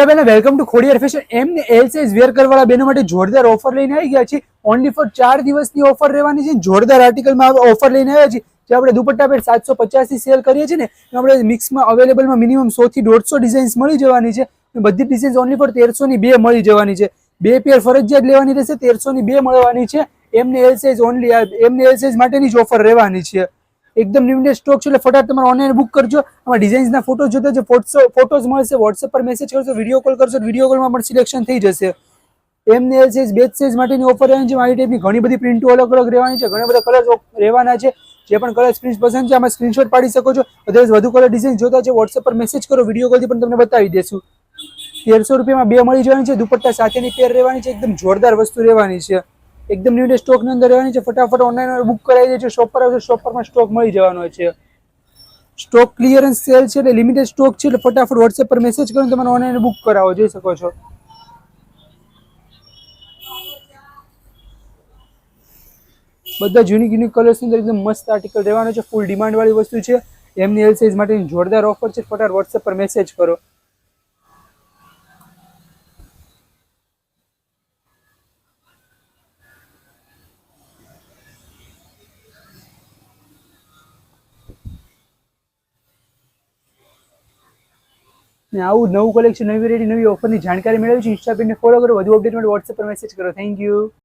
Welcome to Khodiyar fashion. એમને L size વેર કરવાળા બહેનો માટે જોરદાર ઓફર લઈને આવી ગયા છે. ઓનલી ફોર 4 દિવસની ઓફર રહેવાની છે. જોરદાર આર્ટિકલમાં ઓફર લઈને આવ્યા છે. જે આપણે દુપટ્ટા પર 750 થી સેલ કરીએ છીએ ને, આપણે મિક્સમાં અવેલેબલમાં મિનિમમ 100 થી 150 ડિઝાઇન્સ મળી જવાની છે. બધી ડિઝાઇન્સ ઓનલી ફોર 1300 ની 2 મળી જવાની છે. 2 પેર ફરજિયાત લેવાની રહેશે. 1300 ની 2 મળવાની છે. એમને એલ સાઇઝ ઓનલી એમને એલ સાઇઝ માટેની જ ઓફર રહેવાની છે. એકદમ લિમિટેડ સ્ટોક છે એટલે ફટાફટ તમારે ઓનલાઈન બુક કરજો. આમાં ડિઝાઇન્સના ફોટો જોતા જે ફોટોઝ મળશે, વોટ્સએપ પર મેસેજ કરશો, વિડીયો કોલ કરશો, વિડીયો કોલમાં પણ સિલેક્શન થઈ જશે. એમને એલ સાઇઝ બેચ સાઇઝ માટેની ઓફર રહેવાની છે. આવી ટાઈપની ઘણી બધી પ્રિન્ટો અલગ અલગ રહેવાની છે. ઘણા બધા કલર રહેવાના છે. જે પણ કલર પ્રિન્ટ પસંદ છે આમાં સ્ક્રીનશોટ પાડી શકો છો. અદરવાઇઝ વધુ કલર ડિઝાઇન જોતા છે વોટ્સએપ પર મેસેજ કરો, વિડીયો કોલથી પણ તમને બતાવી દેશું. 1300 રૂપિયામાં 2 મળી જવાની છે. દુપટ્ટા સાથેની પેર રહેવાની છે. એકદમ જોરદાર વસ્તુ રહેવાની છે. એકદમ લિમિટેડ સ્ટોકની અંદર રહેવાની છે. ફટાફટ ઓનલાઈન બુક કરાવી દેજો. શોપ પર આવજો, શોપ પરમાં સ્ટોક મળી જવાનો છે. સ્ટોક ક્લિયરન્સ સેલ છે એટલે લિમિટેડ સ્ટોક છે એટલે ફટાફટ વોટ્સએપ પર મેસેજ કરીને તમારે ઓનલાઈન બુક કરાવો. જોઈ શકો છો. બધા યુનિક યુનિક કલર્સની અંદર એકદમ મસ્ત આર્ટિકલ રહેવાનો છે. ફૂલ ડિમાન્ડ વાળી વસ્તુ છે. એમની એલ સાઇઝ માટેની જોરદાર ઓફર છે. ફટાફટ વોટ્સએપ પર મેસેજ કરો. ને આવું નવું કલેક્શન, નવી વેરાયટી, નવી ઓફરની જાણકારી મેળવી છે. ઇન્સ્ટા પેજને ફોલો કરો. વધુ અપડેટ માટે વોટ્સએપ પર મેસેજ કરો. Thank you.